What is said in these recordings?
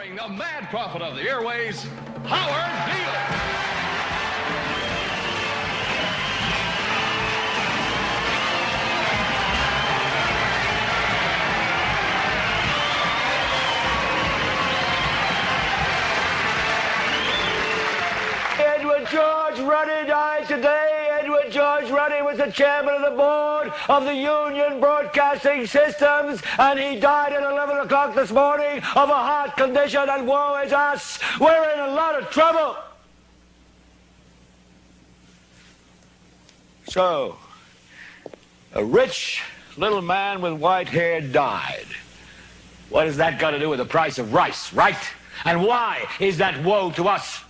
Starring the mad prophet of the airways, Howard Beale. Edward George Ruddy died today. Edward George Ruddy was the chairman of the board of the Union Broadcasting Systems, and he died at 11 o'clock this morning of a heart condition, and woe is us. We're in a lot of trouble. So, a rich little man with white hair died. What has that got to do with the price of rice, right? And why is that woe to us?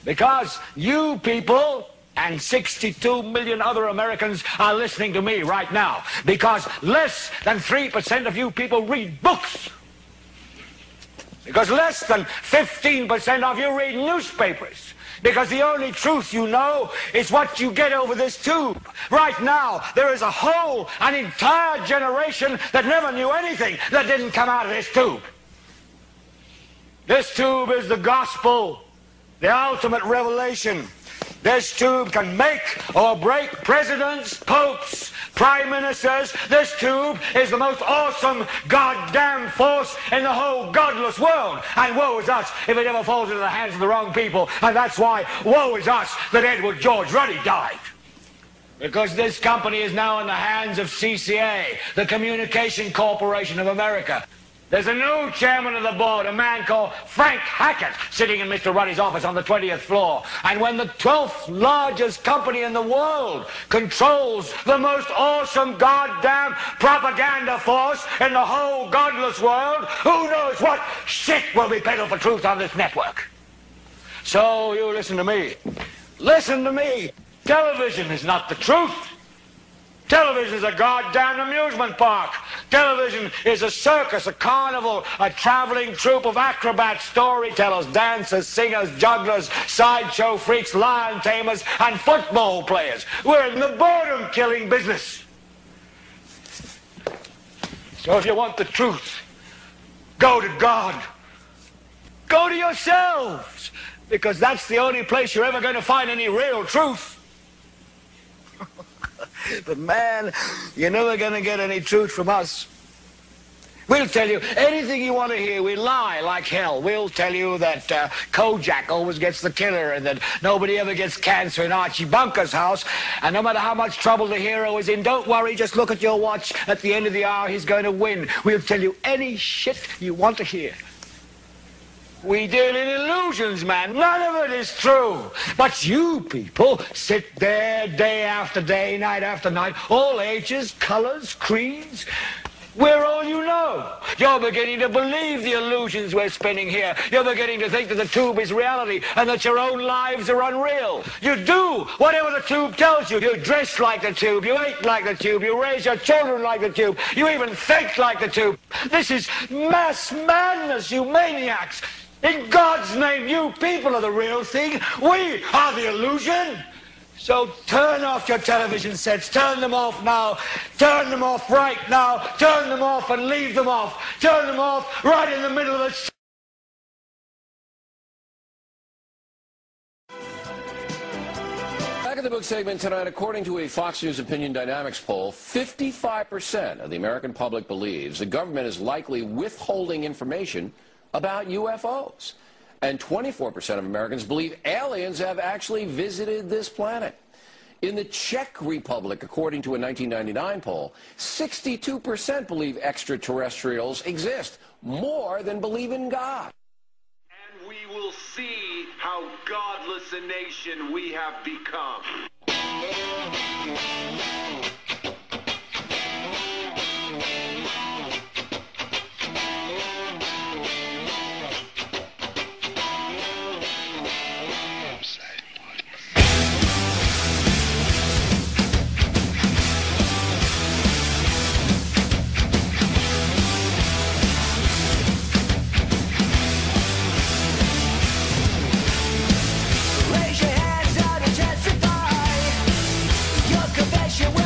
Because you people and 62 million other Americans are listening to me right now. Because less than 3% of you people read books. Because less than 15% of you read newspapers. Because the only truth you know is what you get over this tube. Right now, there is an entire generation that never knew anything that didn't come out of this tube. This tube is the gospel. The ultimate revelation. This tube can make or break presidents, popes, prime ministers. This tube is the most awesome goddamn force in the whole godless world. And woe is us if it ever falls into the hands of the wrong people. And that's why woe is us that Edward George Ruddy died. Because this company is now in the hands of CCA, the Communication Corporation of America. There's a new chairman of the board, a man called Frank Hackett, sitting in Mr. Ruddy's office on the 20th floor. And when the 12th largest company in the world controls the most awesome goddamn propaganda force in the whole godless world, who knows what shit will be peddled for truth on this network? So you listen to me. Listen to me. Television is not the truth. Television is a goddamn amusement park. Television is a circus, a carnival, a traveling troupe of acrobats, storytellers, dancers, singers, jugglers, sideshow freaks, lion tamers, and football players. We're in the boredom-killing business. So if you want the truth, go to God. Go to yourselves, because that's the only place you're ever going to find any real truth. But man, you're never going to get any truth from us. We'll tell you anything you want to hear. We lie like hell. We'll tell you that Kojak always gets the killer and that nobody ever gets cancer in Archie Bunker's house. And no matter how much trouble the hero is in, don't worry, just look at your watch. At the end of the hour, he's going to win. We'll tell you any shit you want to hear. We deal in illusions, man. None of it is true. But you people sit there day after day, night after night, all ages, colors, creeds. We're all you know. You're beginning to believe the illusions we're spinning here. You're beginning to think that the tube is reality and that your own lives are unreal. You do whatever the tube tells you. You dress like the tube. You eat like the tube. You raise your children like the tube. You even think like the tube. This is mass madness, you maniacs. In God's name, you people are the real thing. We are the illusion. So turn off your television sets. Turn them off now. Turn them off right now. Turn them off and leave them off. Turn them off right in the middle of the... Back in the book segment tonight, according to a Fox News Opinion Dynamics poll, 55% of the American public believes the government is likely withholding information about UFOs. And 24% of Americans believe aliens have actually visited this planet. In the Czech Republic, according to a 1999 poll, 62% believe extraterrestrials exist, more than believe in God. And we will see how godless a nation we have become. Raise your hands out and testify. Your confession will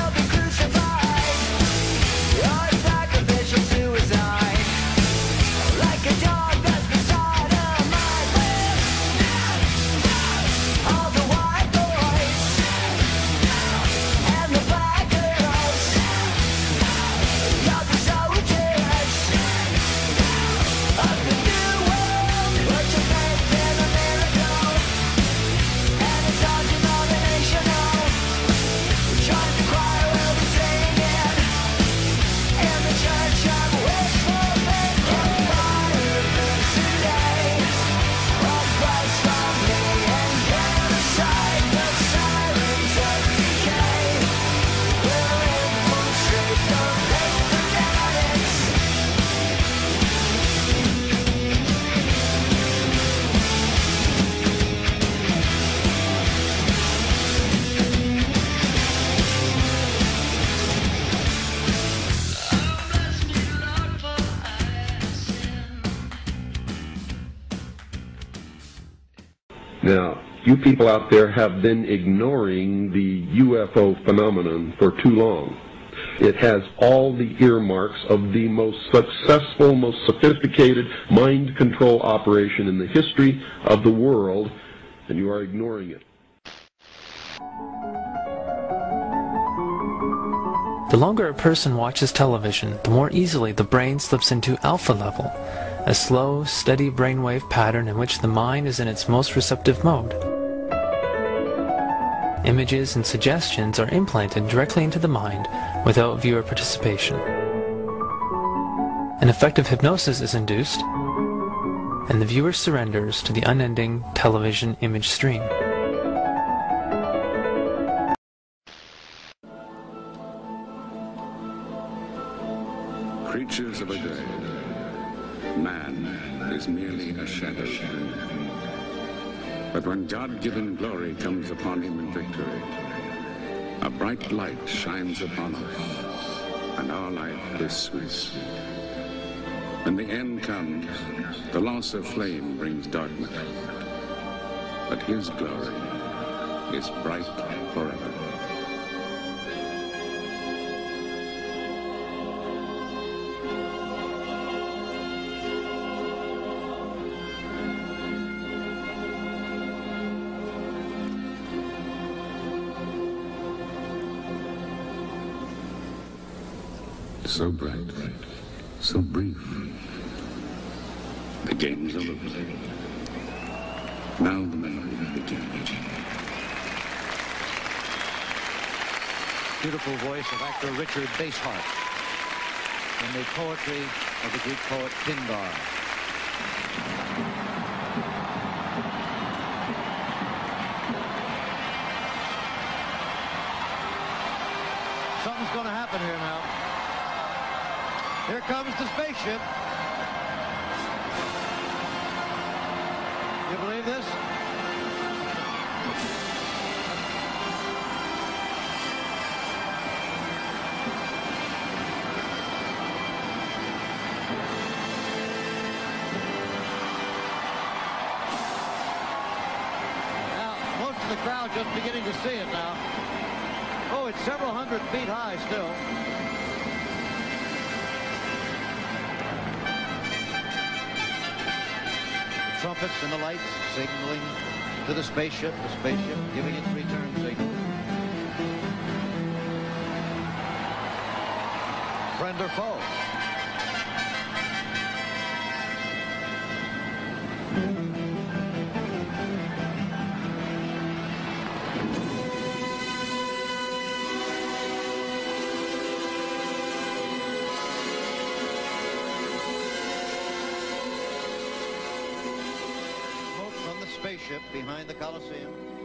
Now, you people out there have been ignoring the UFO phenomenon for too long. It has all the earmarks of the most successful, most sophisticated mind control operation in the history of the world, and you are ignoring it. The longer a person watches television, the more easily the brain slips into alpha level, a slow, steady brainwave pattern in which the mind is in its most receptive mode. Images and suggestions are implanted directly into the mind without viewer participation. An effective hypnosis is induced, and the viewer surrenders to the unending television image stream. Creatures of a day, man is merely a shadow. But when God-given glory comes upon him in victory, a bright light shines upon us, and our life is sweet. When the end comes, the loss of flame brings darkness, but his glory is bright forever. So bright, so brief. The game's over. Now the melody begins. Beautiful voice of actor Richard Basehart and the poetry of the Greek poet Pindar. Something's going to happen here now. Here comes the spaceship. You believe this? Now, most of the crowd just beginning to see it now. Oh, it's several hundred feet high still. Trumpets and the lights signaling to the spaceship giving its return signal. Friend or foe? Spaceship behind the Coliseum.